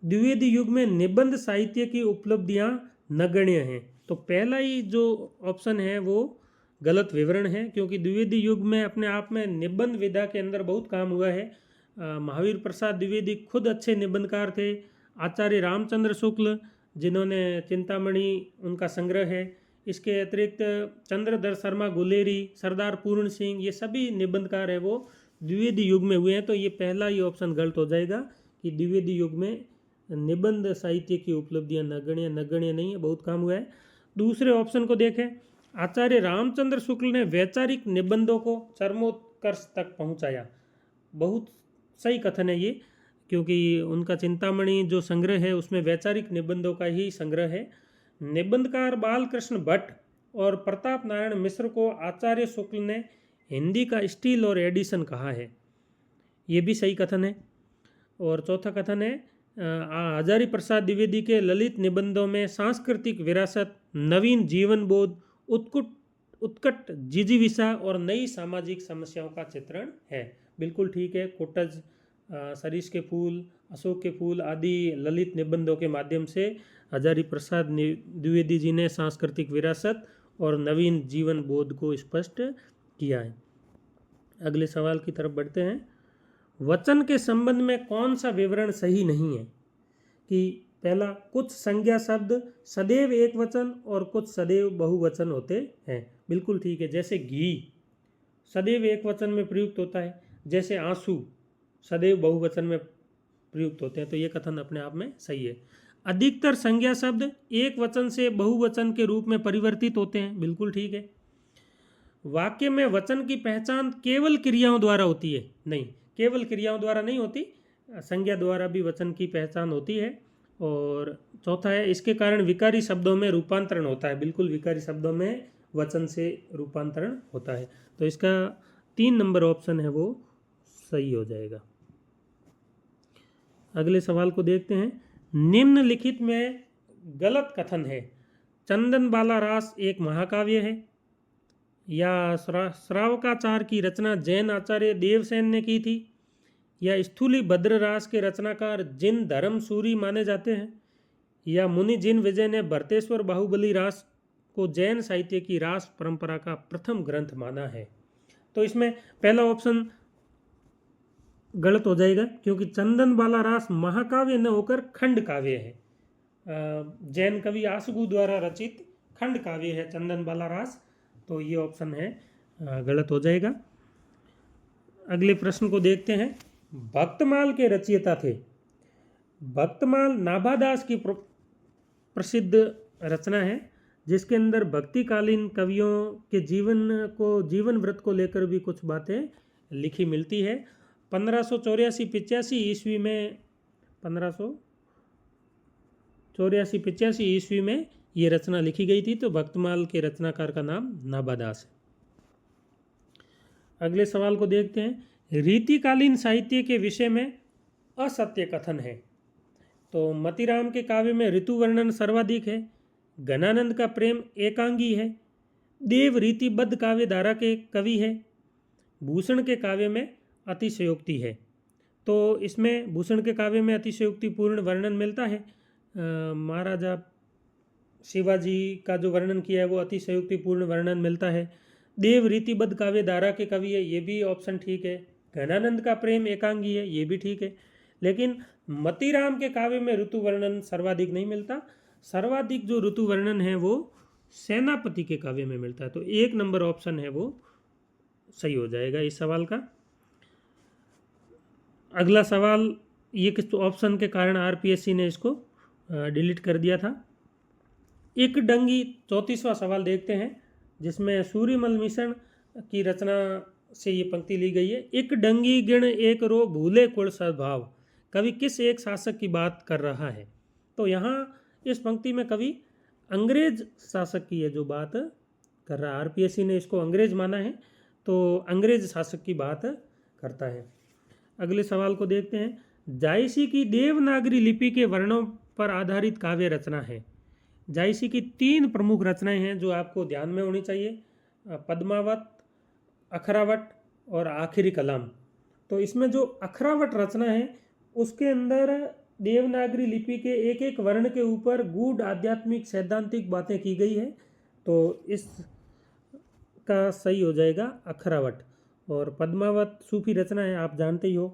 द्विवेदी युग में निबंध साहित्य की उपलब्धियां नगण्य हैं। तो पहला ही जो ऑप्शन है वो गलत विवरण है, क्योंकि द्विवेदी युग में अपने आप में निबंध विधा के अंदर बहुत काम हुआ है। महावीर प्रसाद द्विवेदी खुद अच्छे निबंधकार थे। आचार्य रामचंद्र शुक्ल जिन्होंने चिंतामणि उनका संग्रह है। इसके अतिरिक्त चंद्रधर शर्मा गुलेरी, सरदार पूर्ण सिंह, ये सभी निबंधकार है वो द्विवेदी युग में हुए हैं। तो ये पहला ही ऑप्शन गलत हो जाएगा कि द्विवेदी युग में निबंध साहित्य की उपलब्धियां नगण्य नहीं है, बहुत काम हुआ है। दूसरे ऑप्शन को देखें, आचार्य रामचंद्र शुक्ल ने वैचारिक निबंधों को चरमोत्कर्ष तक पहुंचाया। बहुत सही कथन है ये, क्योंकि उनका चिंतामणि जो संग्रह है उसमें वैचारिक निबंधों का ही संग्रह है। निबंधकार बालकृष्ण भट्ट और प्रताप नारायण मिश्र को आचार्य शुक्ल ने हिंदी का स्टील और एडिशन कहा है, ये भी सही कथन है। और चौथा कथन है, हजारी प्रसाद द्विवेदी के ललित निबंधों में सांस्कृतिक विरासत, नवीन जीवन बोध, उत्कट जिजीविषा और नई सामाजिक समस्याओं का चित्रण है। बिल्कुल ठीक है। कोटज, सरीस के फूल, अशोक के फूल आदि ललित निबंधों के माध्यम से हजारी प्रसाद द्विवेदी जी ने सांस्कृतिक विरासत और नवीन जीवन बोध को स्पष्ट किया है। अगले सवाल की तरफ बढ़ते हैं। वचन के संबंध में कौन सा विवरण सही नहीं है? कि पहला, कुछ संज्ञा शब्द सदैव एक वचन और कुछ सदैव बहुवचन होते हैं। बिल्कुल ठीक है। जैसे घी सदैव एक वचन में प्रयुक्त होता है, जैसे आंसू सदैव बहुवचन में प्रयुक्त होते हैं, तो ये कथन अपने आप में सही है। अधिकतर संज्ञा शब्द एक वचन से बहुवचन के रूप में परिवर्तित होते हैं। बिल्कुल ठीक है। वाक्य में वचन की पहचान केवल क्रियाओं द्वारा होती है? नहीं, केवल क्रियाओं द्वारा नहीं होती, संज्ञा द्वारा भी वचन की पहचान होती है। और चौथा है, इसके कारण विकारी शब्दों में रूपांतरण होता है। बिल्कुल, विकारी शब्दों में वचन से रूपांतरण होता है। तो इसका 3 नंबर ऑप्शन है वो सही हो जाएगा। अगले सवाल को देखते हैं। निम्नलिखित में गलत कथन है। चंदनबाला रास एक महाकाव्य है, या श्रावकाचार की रचना जैन आचार्य देवसेन ने की थी, या स्थूली भद्र रास के रचनाकार जिन धर्मसूरी माने जाते हैं, या मुनि जिन विजय ने भरतेश्वर बाहुबली रास को जैन साहित्य की रास परंपरा का प्रथम ग्रंथ माना है। तो इसमें पहला ऑप्शन गलत हो जाएगा, क्योंकि चंदनबाला रास महाकाव्य न होकर खंड काव्य है। जैन कवि आसगु द्वारा रचित खंड काव्य है चंदनबाला रास। तो ये ऑप्शन है गलत हो जाएगा। अगले प्रश्न को देखते हैं। भक्तमाल के रचयिता थे। भक्तमाल नाभादास की प्रसिद्ध रचना है, जिसके अंदर भक्तिकालीन कवियों के जीवन व्रत को लेकर भी कुछ बातें लिखी मिलती है। 1584-85 ईस्वी में 1584-85 ईस्वी में ये रचना लिखी गई थी। तो भक्तमाल के रचनाकार का नाम नाभादास है। अगले सवाल को देखते हैं। रीतिकालीन साहित्य के विषय में असत्य कथन है। तो मतीराम के काव्य में ऋतु वर्णन सर्वाधिक है। घनानंद का प्रेम एकांगी है। देव रीतिबद्ध काव्य धारा के कवि है। भूषण के काव्य में अतिशयोक्ति है। तो इसमें भूषण के काव्य में अतिशयोक्तिपूर्ण वर्णन मिलता है। महाराजा शिवाजी का जो वर्णन किया है वो अतिशयोक्तिपूर्ण वर्णन मिलता है। देव रीतिबद्ध काव्य धारा के कवि है, ये भी ऑप्शन ठीक है। घनानंद का प्रेम एकांगी है, ये भी ठीक है। लेकिन मतीराम के काव्य में ऋतु वर्णन सर्वाधिक नहीं मिलता। सर्वाधिक जो ऋतु वर्णन है वो सेनापति के काव्य में मिलता है। तो 1 नंबर ऑप्शन है वो सही हो जाएगा इस सवाल का। अगला सवाल, ये किस ऑप्शन के कारण आरपीएससी ने इसको डिलीट कर दिया था। एक डंगी 34वां सवाल देखते हैं, जिसमें सूर्यमल मिश्रण की रचना से ये पंक्ति ली गई है। एक डंगी गिण एक रो भूले कुल सद्भाव। कवि किस एक शासक की बात कर रहा है? तो यहाँ इस पंक्ति में कवि अंग्रेज शासक की है जो बात कर रहा है। आरपीएससी ने इसको अंग्रेज माना है, तो अंग्रेज शासक की बात करता है। अगले सवाल को देखते हैं। जायसी की देवनागरी लिपि के वर्णों पर आधारित काव्य रचना है। जायसी की 3 प्रमुख रचनाएं हैं जो आपको ध्यान में होनी चाहिए, पद्मावत, अखरावट और आखिरी कलाम। तो इसमें जो अखरावट रचना है उसके अंदर देवनागरी लिपि के एक एक वर्ण के ऊपर गूढ़ आध्यात्मिक सैद्धांतिक बातें की गई है, तो इसका सही हो जाएगा अखरावट। और पद्मावत सूफी रचना है, आप जानते ही हो।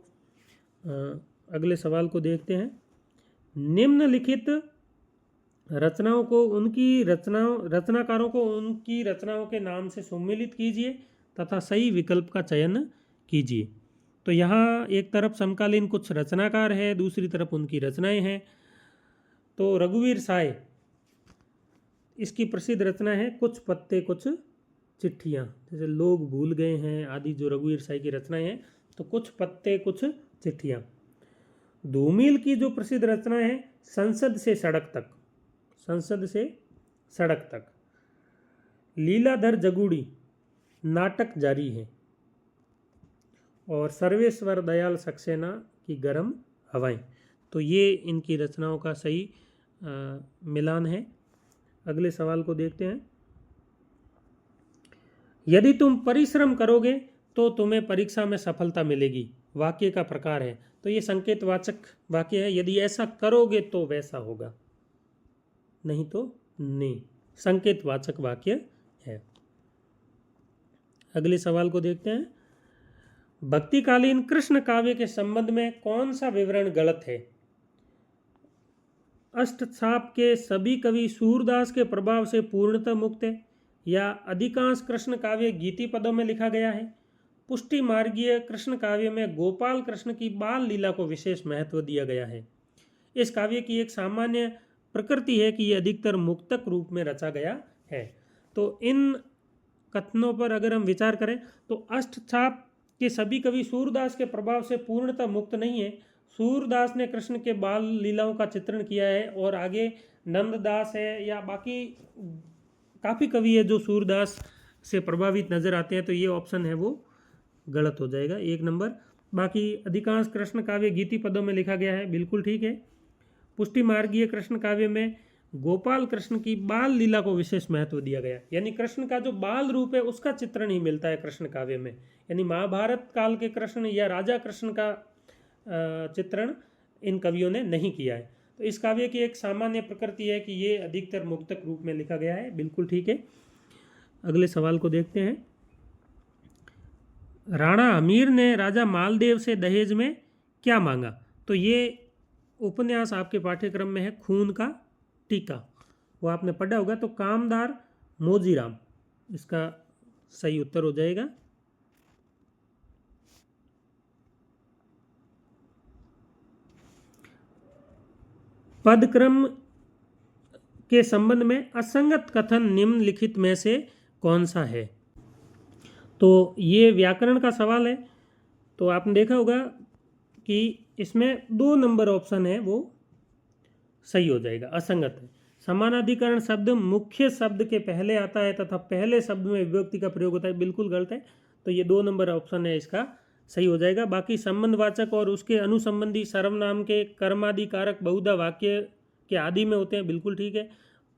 अगले सवाल को देखते हैं। निम्नलिखित रचनाओं को रचनाकारों को उनकी रचनाओं के नाम से सम्मिलित कीजिए तथा सही विकल्प का चयन कीजिए। तो यहाँ एक तरफ समकालीन कुछ रचनाकार है, दूसरी तरफ उनकी रचनाएं हैं। तो रघुवीर साय, इसकी प्रसिद्ध रचना है कुछ पत्ते कुछ चिट्ठियाँ, जैसे लोग भूल गए हैं आदि जो रघुवीर साय की रचनाएं हैं, तो कुछ पत्ते कुछ चिट्ठियाँ। धूमिल की जो प्रसिद्ध रचना है संसद से सड़क तक, संसद से सड़क तक। लीलाधर जगूड़ी, नाटक जारी है। और सर्वेश्वर दयाल सक्सेना की गर्म हवाएं। तो ये इनकी रचनाओं का सही मिलान है। अगले सवाल को देखते हैं। यदि तुम परिश्रम करोगे तो तुम्हें परीक्षा में सफलता मिलेगी, वाक्य का प्रकार है। तो ये संकेतवाचक वाक्य है, यदि ऐसा करोगे तो वैसा होगा, नहीं तो नहीं, संकेतवाचक वाक्य है। अगले सवाल को देखते हैं। भक्तिकालीन कृष्ण काव्य के संबंध में कौन सा विवरण गलत है? अष्टछाप के सभी कवि सूरदास के प्रभाव से पूर्णतः मुक्त है, या अधिकांश कृष्ण काव्य गीति पदों में लिखा गया है। पुष्टि मार्गीय कृष्ण काव्य में गोपाल कृष्ण की बाल लीला को विशेष महत्व दिया गया है। इस काव्य की एक सामान्य प्रकृति है कि यह अधिकतर मुक्तक रूप में रचा गया है। तो इन कथनों पर अगर हम विचार करें तो अष्टछाप के सभी कवि सूरदास के प्रभाव से पूर्णतः मुक्त नहीं है। सूरदास ने कृष्ण के बाल लीलाओं का चित्रण किया है, और आगे नंददास है या बाकी काफ़ी कवि है जो सूरदास से प्रभावित नजर आते हैं। तो ये ऑप्शन है वो गलत हो जाएगा, 1 नंबर। बाकी अधिकांश कृष्ण काव्य गीति पदों में लिखा गया है, बिल्कुल ठीक है। पुष्टि मार्गीय कृष्ण काव्य में गोपाल कृष्ण की बाल लीला को विशेष महत्व दिया गया, यानी कृष्ण का जो बाल रूप है उसका चित्रण ही मिलता है कृष्ण काव्य में, यानी महाभारत काल के कृष्ण या राजा कृष्ण का चित्रण इन कवियों ने नहीं किया है। तो इस काव्य की एक सामान्य प्रकृति है कि ये अधिकतर मुक्तक रूप में लिखा गया है, बिल्कुल ठीक है। अगले सवाल को देखते हैं। राणा हमीर ने राजा मालदेव से दहेज में क्या मांगा? तो ये उपन्यास आपके पाठ्यक्रम में है, खून का टीका, वो आपने पढ़ा होगा। तो कामदार मोजीराम इसका सही उत्तर हो जाएगा। पदक्रम के संबंध में असंगत कथन निम्नलिखित में से कौन सा है? तो ये व्याकरण का सवाल है। तो आपने देखा होगा कि इसमें 2 नंबर ऑप्शन है वो सही हो जाएगा, असंगत है। समानाधिकरण शब्द मुख्य शब्द के पहले आता है तथा पहले शब्द में विभक्ति का प्रयोग होता है, बिल्कुल गलत है। तो ये 2 नंबर ऑप्शन है इसका सही हो जाएगा। बाकी संबंधवाचक और उसके अनुसंबंधी सर्वनाम के कर्मादि कारक बहुधा वाक्य के आदि में होते हैं, बिल्कुल ठीक है।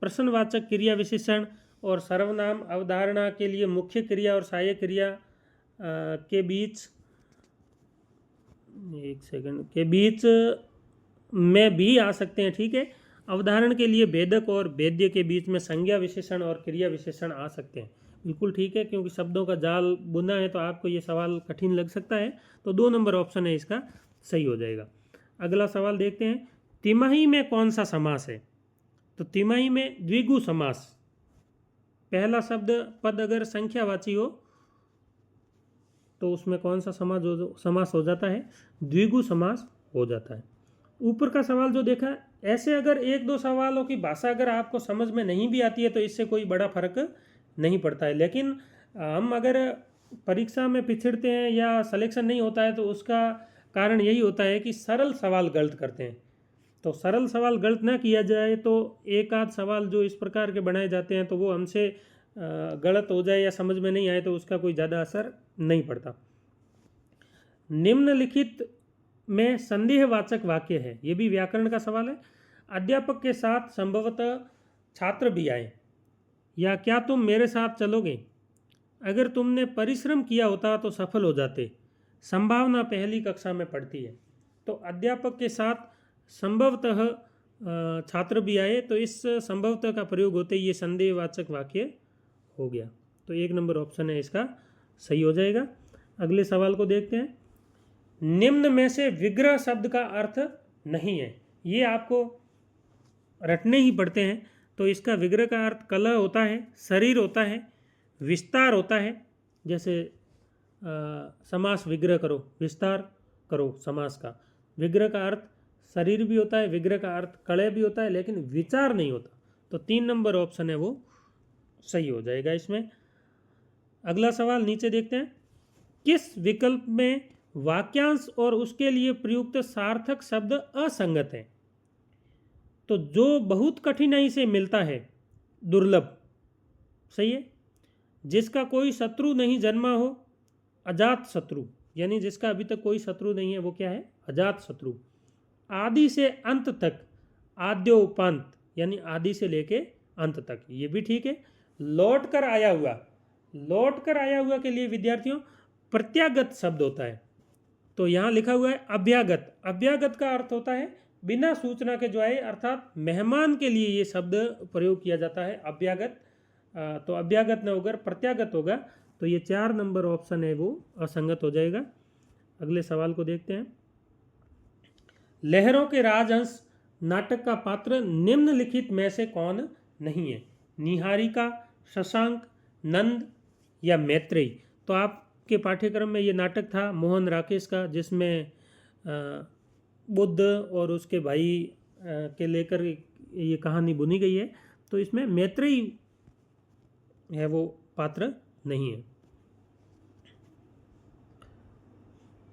प्रश्नवाचक क्रिया विशेषण और सर्वनाम अवधारणा के लिए मुख्य क्रिया और सहायक क्रिया के बीच, एक सेकंड, के बीच में भी आ सकते हैं, ठीक है। अवधारण के लिए भेदक और भेद्य के बीच में संज्ञा विशेषण और क्रिया विशेषण आ सकते हैं, बिल्कुल ठीक है। क्योंकि शब्दों का जाल बुना है तो आपको ये सवाल कठिन लग सकता है। तो 2 नंबर ऑप्शन है इसका सही हो जाएगा। अगला सवाल देखते हैं। तिमाही में कौन सा समास है? तो तिमाही में द्विगु समास, पहला शब्द पद अगर संख्यावाची हो तो उसमें कौन सा समास हो जाता है? द्विगु समास हो जाता है। ऊपर का सवाल जो देखा, ऐसे अगर 1-2 सवालों की भाषा अगर आपको समझ में नहीं भी आती है तो इससे कोई बड़ा फर्क नहीं पड़ता है। लेकिन हम अगर परीक्षा में पिछड़ते हैं या सिलेक्शन नहीं होता है तो उसका कारण यही होता है कि सरल सवाल गलत करते हैं। तो सरल सवाल गलत ना किया जाए तो एक आध सवाल जो इस प्रकार के बनाए जाते हैं तो वो हमसे गलत हो जाए या समझ में नहीं आए तो उसका कोई ज़्यादा असर नहीं पड़ता। निम्नलिखित में संदेहवाचक वाक्य है, ये भी व्याकरण का सवाल है। अध्यापक के साथ संभवतः छात्र भी आए, या क्या तुम मेरे साथ चलोगे? अगर तुमने परिश्रम किया होता तो सफल हो जाते। संभावना पहली कक्षा में पढ़ती है। तो अध्यापक के साथ संभवतः छात्र भी आए, तो इस संभवतः का प्रयोग होते ही ये संदेहवाचक वाक्य हो गया। तो 1 नंबर ऑप्शन है इसका सही हो जाएगा। अगले सवाल को देखते हैं। निम्न में से विग्रह शब्द का अर्थ नहीं है। ये आपको रटने ही पड़ते हैं। तो इसका विग्रह का अर्थ कलह होता है, शरीर होता है, विस्तार होता है। जैसे समास विग्रह करो, विस्तार करो समास का। विग्रह का अर्थ शरीर भी होता है, विग्रह का अर्थ कलह भी होता है, लेकिन विचार नहीं होता। तो 3 नंबर ऑप्शन है वो सही हो जाएगा इसमें। अगला सवाल नीचे देखते हैं। किस विकल्प में वाक्यांश और उसके लिए प्रयुक्त सार्थक शब्द असंगत है? तो जो बहुत कठिनाई से मिलता है, दुर्लभ, सही है। जिसका कोई शत्रु नहीं जन्मा हो, अजात शत्रु, यानी जिसका अभी तक कोई शत्रु नहीं है वो क्या है? अजात शत्रु। आदि से अंत तक, आद्योपांत, यानी आदि से लेके अंत तक, ये भी ठीक है। लौट कर आया हुआ, लौट कर आया हुआ के लिए विद्यार्थियों प्रत्यागत शब्द होता है। तो यहाँ लिखा हुआ है अभ्यागत। अभ्यागत का अर्थ होता है बिना सूचना के जो आए, अर्थात मेहमान के लिए ये शब्द प्रयोग किया जाता है, अभ्यागत। तो अभ्यागत न होकर प्रत्यागत होगा। तो ये 4 नंबर ऑप्शन है वो असंगत हो जाएगा। अगले सवाल को देखते हैं। लहरों के राजहंस नाटक का पात्र निम्नलिखित में से कौन नहीं है? निहारिका, शशांक, नंद या मैत्रेयी? तो आपके पाठ्यक्रम में ये नाटक था मोहन राकेश का, जिसमें बुद्ध और उसके भाई के लेकर ये कहानी बुनी गई है। तो इसमें मैत्रेयी है वो पात्र नहीं है।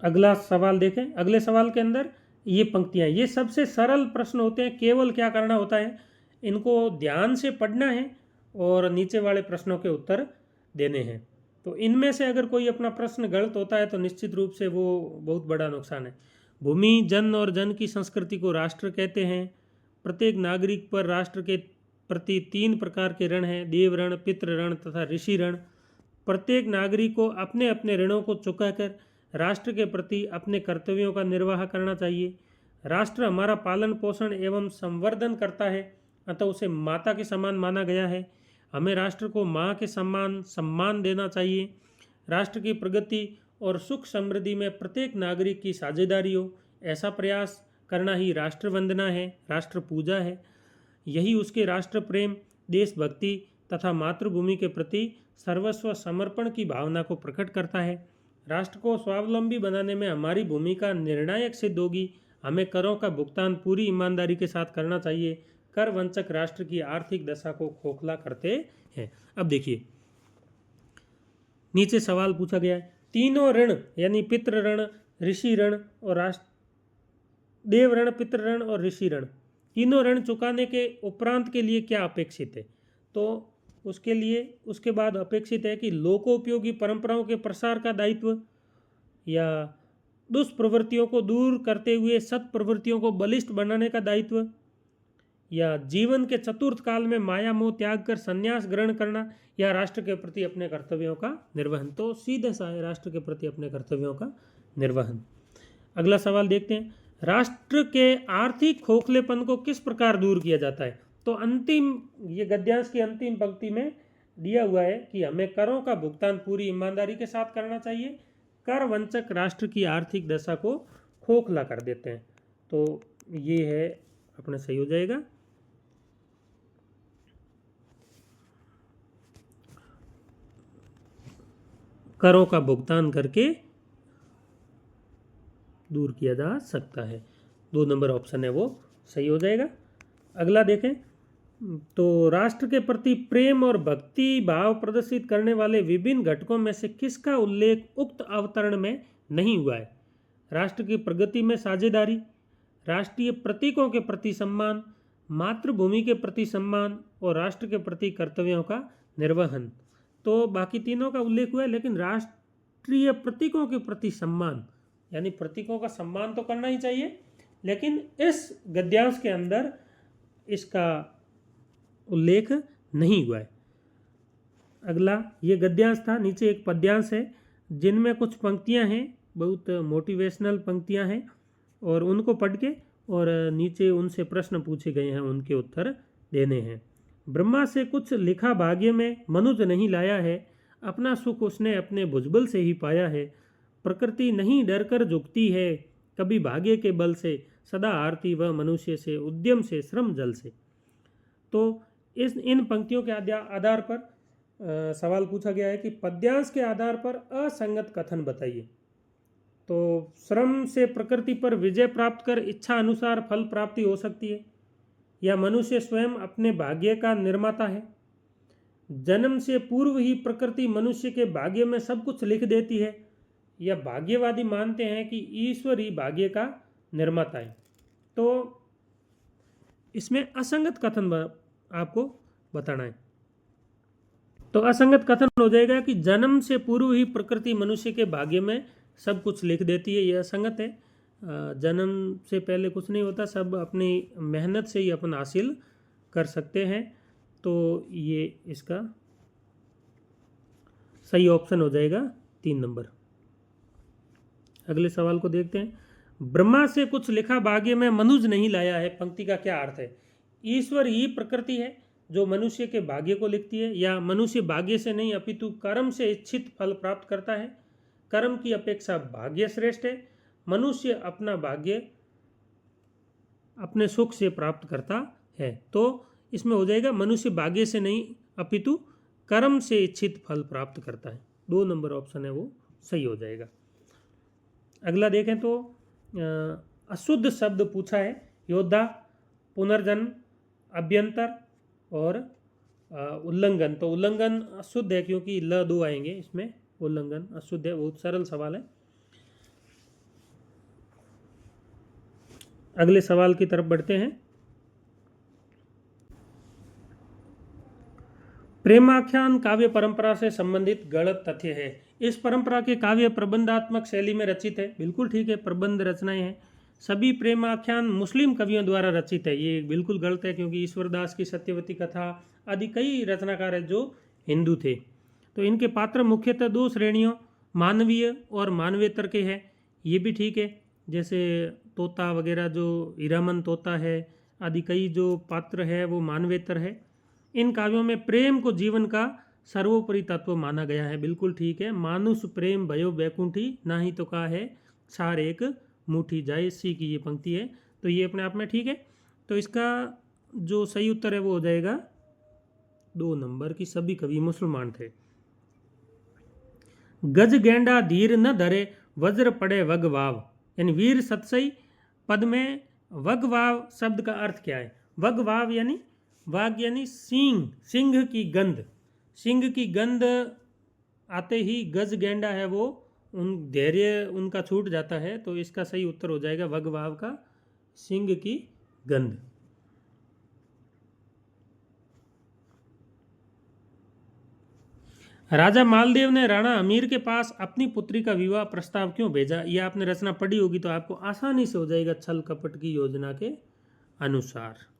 अगला सवाल देखें। अगले सवाल के अंदर ये पंक्तियाँ, ये सबसे सरल प्रश्न होते हैं। केवल क्या करना होता है, इनको ध्यान से पढ़ना है और नीचे वाले प्रश्नों के उत्तर देने हैं। तो इनमें से अगर कोई अपना प्रश्न गलत होता है तो निश्चित रूप से वो बहुत बड़ा नुकसान है। भूमि, जन और जन की संस्कृति को राष्ट्र कहते हैं। प्रत्येक नागरिक पर राष्ट्र के प्रति 3 प्रकार के ऋण हैं, देव ऋण, पितृ ऋण तथा ऋषि ऋण। प्रत्येक नागरिक को अपने अपने ऋणों को चुकाकर राष्ट्र के प्रति अपने कर्तव्यों का निर्वाह करना चाहिए। राष्ट्र हमारा पालन पोषण एवं संवर्धन करता है, अतः उसे माता के समान माना गया है। हमें राष्ट्र को माँ के समान सम्मान देना चाहिए। राष्ट्र की प्रगति और सुख समृद्धि में प्रत्येक नागरिक की साझेदारी हो, ऐसा प्रयास करना ही राष्ट्र वंदना है, राष्ट्र पूजा है। यही उसके राष्ट्र प्रेम, देशभक्ति तथा मातृभूमि के प्रति सर्वस्व समर्पण की भावना को प्रकट करता है। राष्ट्र को स्वावलंबी बनाने में हमारी भूमिका निर्णायक सिद्ध होगी। हमें करों का भुगतान पूरी ईमानदारी के साथ करना चाहिए। कर वंचक राष्ट्र की आर्थिक दशा को खोखला करते हैं। अब देखिए नीचे सवाल पूछा गया है, तीनों ऋण यानी पितृ ऋण, ऋषि ऋण और राष्ट्र, देव ऋण, पितृ ऋण और ऋषि ऋण, तीनों ऋण चुकाने के उपरांत के लिए क्या अपेक्षित है? तो उसके लिए उसके बाद अपेक्षित है कि लोकोपयोगी परंपराओं के प्रसार का दायित्व, या दुष्प्रवृत्तियों को दूर करते हुए सत् प्रवृत्तियों को बलिष्ठ बनाने का दायित्व, या जीवन के चतुर्थ काल में माया मोह त्याग कर संन्यास ग्रहण करना, या राष्ट्र के प्रति अपने कर्तव्यों का निर्वहन। तो सीधा सा है, राष्ट्र के प्रति अपने कर्तव्यों का निर्वहन। अगला सवाल देखते हैं। राष्ट्र के आर्थिक खोखलेपन को किस प्रकार दूर किया जाता है? तो अंतिम, ये गद्यांश की अंतिम पंक्ति में दिया हुआ है कि हमें करों का भुगतान पूरी ईमानदारी के साथ करना चाहिए। कर वंचक राष्ट्र की आर्थिक दशा को खोखला कर देते हैं। तो ये है अपना सही हो जाएगा। करों का भुगतान करके दूर किया जा सकता है। 2 नंबर ऑप्शन है वो सही हो जाएगा। अगला देखें। तो राष्ट्र के प्रति प्रेम और भक्ति भाव प्रदर्शित करने वाले विभिन्न घटकों में से किसका उल्लेख उक्त अवतरण में नहीं हुआ है? राष्ट्र की प्रगति में साझेदारी, राष्ट्रीय प्रतीकों के प्रति सम्मान, मातृभूमि के प्रति सम्मान और राष्ट्र के प्रति कर्तव्यों का निर्वहन। तो बाकी तीनों का उल्लेख हुआ है, लेकिन राष्ट्रीय प्रतीकों के प्रति सम्मान, यानी प्रतीकों का सम्मान तो करना ही चाहिए, लेकिन इस गद्यांश के अंदर इसका उल्लेख नहीं हुआ है। अगला ये गद्यांश था, नीचे एक पद्यांश है जिनमें कुछ पंक्तियां हैं, बहुत मोटिवेशनल पंक्तियां हैं, और उनको पढ़ के और नीचे उनसे प्रश्न पूछे गए हैं, उनके उत्तर देने हैं। ब्रह्मा से कुछ लिखा भाग्य में मनुज नहीं लाया है, अपना सुख उसने अपने भुजबल से ही पाया है। प्रकृति नहीं डर कर झुकती है, कभी भाग्य के बल से, सदा हारती वह मनुष्य से, उद्यम से, श्रम जल से। तो इन पंक्तियों के आधार पर सवाल पूछा गया है कि पद्यांश के आधार पर असंगत कथन बताइए। तो श्रम से प्रकृति पर विजय प्राप्त कर इच्छा अनुसार फल प्राप्ति हो सकती है, या मनुष्य स्वयं अपने भाग्य का निर्माता है। जन्म से पूर्व ही प्रकृति मनुष्य के भाग्य में सब कुछ लिख देती है, या भाग्यवादी मानते हैं कि ईश्वर ही भाग्य का निर्माता है। तो इसमें असंगत कथन आपको बताना है। तो असंगत कथन हो जाएगा कि जन्म से पूर्व ही प्रकृति मनुष्य के भाग्य में सब कुछ लिख देती है, यह असंगत है। जन्म से पहले कुछ नहीं होता, सब अपनी मेहनत से ही अपन हासिल कर सकते हैं। तो ये इसका सही ऑप्शन हो जाएगा 3 नंबर। अगले सवाल को देखते हैं। ब्रह्मा से कुछ लिखा भाग्य में मनुज नहीं लाया है, पंक्ति का क्या अर्थ है? ईश्वर ही प्रकृति है जो मनुष्य के भाग्य को लिखती है, या मनुष्य भाग्य से नहीं अपितु कर्म से इच्छित फल प्राप्त करता है। कर्म की अपेक्षा भाग्य श्रेष्ठ है, मनुष्य अपना भाग्य अपने सुख से प्राप्त करता है। तो इसमें हो जाएगा मनुष्य भाग्य से नहीं अपितु कर्म से इच्छित फल प्राप्त करता है। 2 नंबर ऑप्शन है वो सही हो जाएगा। अगला देखें तो अशुद्ध शब्द पूछा है, योद्धा, पुनर्जन्म, अभ्यंतर और उल्लंघन। तो उल्लंघन अशुद्ध है क्योंकि ल 2 आएंगे इसमें, उल्लंघन अशुद्ध है। बहुत सरल सवाल है। अगले सवाल की तरफ बढ़ते हैं। प्रेमाख्यान काव्य परंपरा से संबंधित गलत तथ्य है। इस परंपरा के काव्य प्रबंधात्मक शैली में रचित है। बिल्कुल ठीक है, प्रबंध रचनाएं हैं। सभी प्रेमाख्यान मुस्लिम कवियों द्वारा रचित है, ये बिल्कुल गलत है क्योंकि ईश्वरदास की सत्यवती कथा आदि कई रचनाकार है जो हिंदू थे। तो इनके पात्र मुख्यतः 2 श्रेणियों, मानवीय और मानवेतर के हैं, ये भी ठीक है। जैसे तोता वगैरह, जो हीरामन तोता है आदि कई जो पात्र है वो मानवेतर है। इन काव्यों में प्रेम को जीवन का सर्वोपरि तत्व माना गया है, बिल्कुल ठीक है। मानुष प्रेम भयो बैकुंठी, ना ही तो कहा है छार एक मुठी जाए, सी की ये पंक्ति है। तो ये अपने आप में ठीक है। तो इसका जो सही उत्तर है वो हो जाएगा 2 नंबर की सभी कवि मुसलमान थे। गज गेंडा धीर न धरे, वज्र पड़े वग वाव, यानी वीर सतसई पद में वग वाव शब्द का अर्थ क्या है? वग वाव यानी वाग यानी सिंह, सिंह की गंध। सिंह की गंध आते ही गज गेंडा है वो उन धैर्य उनका छूट जाता है। तो इसका सही उत्तर हो जाएगा वग वाव का सिंह की गंध। राजा मालदेव ने राणा अमीर के पास अपनी पुत्री का विवाह प्रस्ताव क्यों भेजा? यह आपने रचना पढ़ी होगी तो आपको आसानी से हो जाएगा छल कपट की योजना के अनुसार।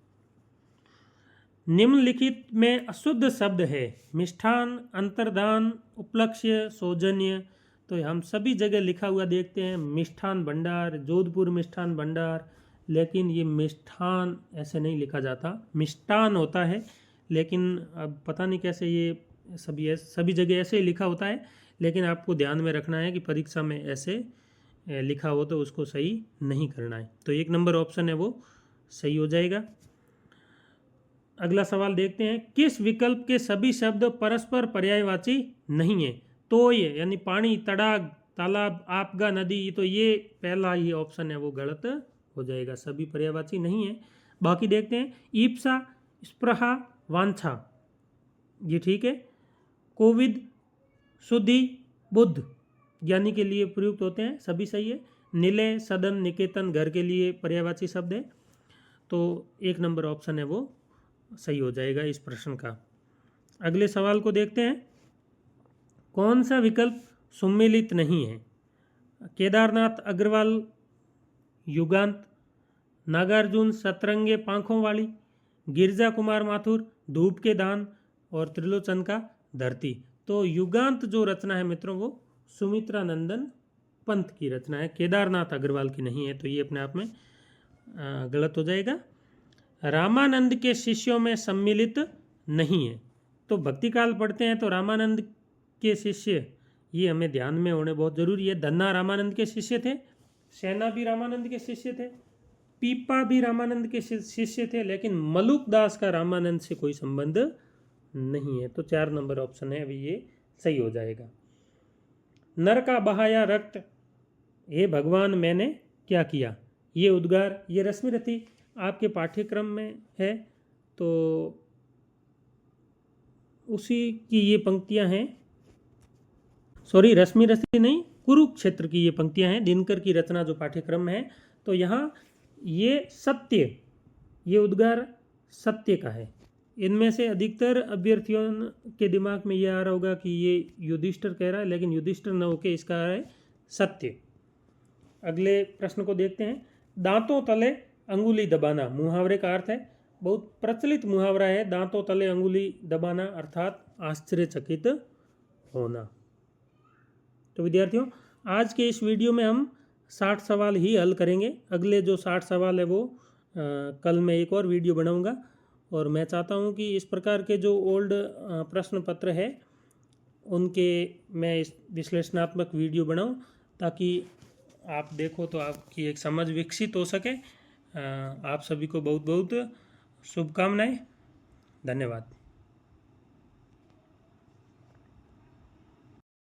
निम्नलिखित में अशुद्ध शब्द है, मिष्ठान, अंतर्दान, उपलक्ष्य, सौजन्य। तो हम सभी जगह लिखा हुआ देखते हैं मिष्ठान भंडार, जोधपुर मिष्ठान भंडार, लेकिन ये मिष्ठान ऐसे नहीं लिखा जाता, मिष्टान होता है। लेकिन अब पता नहीं कैसे ये सभी जगह ऐसे ही लिखा होता है, लेकिन आपको ध्यान में रखना है कि परीक्षा में ऐसे लिखा हो तो उसको सही नहीं करना है। तो 1 नंबर ऑप्शन है वो सही हो जाएगा। अगला सवाल देखते हैं। किस विकल्प के सभी शब्द परस्पर पर्यायवाची नहीं है? तो ये यानी पानी, तड़ाग, तालाब, आपगा, नदी, तो ये पहला ही ऑप्शन है वो गलत हो जाएगा, सभी पर्यायवाची नहीं है। बाकी देखते हैं। ईप्सा, स्पृहा, वांछा, ये ठीक है। कोविद, शुद्धि, बुद्ध ज्ञानी के लिए प्रयुक्त होते हैं, सभी सही है। निलय, सदन, निकेतन घर के लिए पर्यायवाची शब्द है। तो 1 नंबर ऑप्शन है वो सही हो जाएगा इस प्रश्न का। अगले सवाल को देखते हैं। कौन सा विकल्प सम्मिलित नहीं है? केदारनाथ अग्रवाल युगांत, नागार्जुन सतरंगे पांखों वाली, गिरजा कुमार माथुर धूप के दान और त्रिलोचन का धरती। तो युगांत जो रचना है मित्रों वो सुमित्रा नंदन पंत की रचना है, केदारनाथ अग्रवाल की नहीं है, तो ये अपने आप में गलत हो जाएगा। रामानंद के शिष्यों में सम्मिलित नहीं है। तो भक्ति काल पढ़ते हैं तो रामानंद के शिष्य ये हमें ध्यान में होने बहुत ज़रूरी है। धन्ना रामानंद के शिष्य थे, सेना भी रामानंद के शिष्य थे, पीपा भी रामानंद के शिष्य थे, लेकिन मलुक दास का रामानंद से कोई संबंध नहीं है। तो 4 नंबर ऑप्शन है अभी ये सही हो जाएगा। नर का बहाया रक्त, हे भगवान मैंने क्या किया, ये उद्गार, ये रश्मिरथी आपके पाठ्यक्रम में है, तो उसी की ये पंक्तियां हैं। सॉरी, रश्मिरथी नहीं, कुरुक्षेत्र की ये पंक्तियां हैं, दिनकर की रचना जो पाठ्यक्रम में है। तो यहाँ ये सत्य, ये उद्गार सत्य का है। इनमें से अधिकतर अभ्यर्थियों के दिमाग में ये आ रहा होगा कि ये युधिष्ठिर कह रहा है, लेकिन युधिष्ठिर न होके इसका है सत्य। अगले प्रश्न को देखते हैं। दांतों तले अंगुली दबाना मुहावरे का अर्थ है, बहुत प्रचलित मुहावरा है दांतों तले अंगुली दबाना, अर्थात आश्चर्यचकित होना। तो विद्यार्थियों, आज के इस वीडियो में हम 60 सवाल ही हल करेंगे। अगले जो 60 सवाल है वो कल मैं एक और वीडियो बनाऊंगा, और मैं चाहता हूं कि इस प्रकार के जो ओल्ड प्रश्न पत्र है उनके मैं इस विश्लेषणात्मक वीडियो बनाऊं, ताकि आप देखो तो आपकी एक समझ विकसित हो सके। आप सभी को बहुत बहुत शुभकामनाएं। धन्यवाद।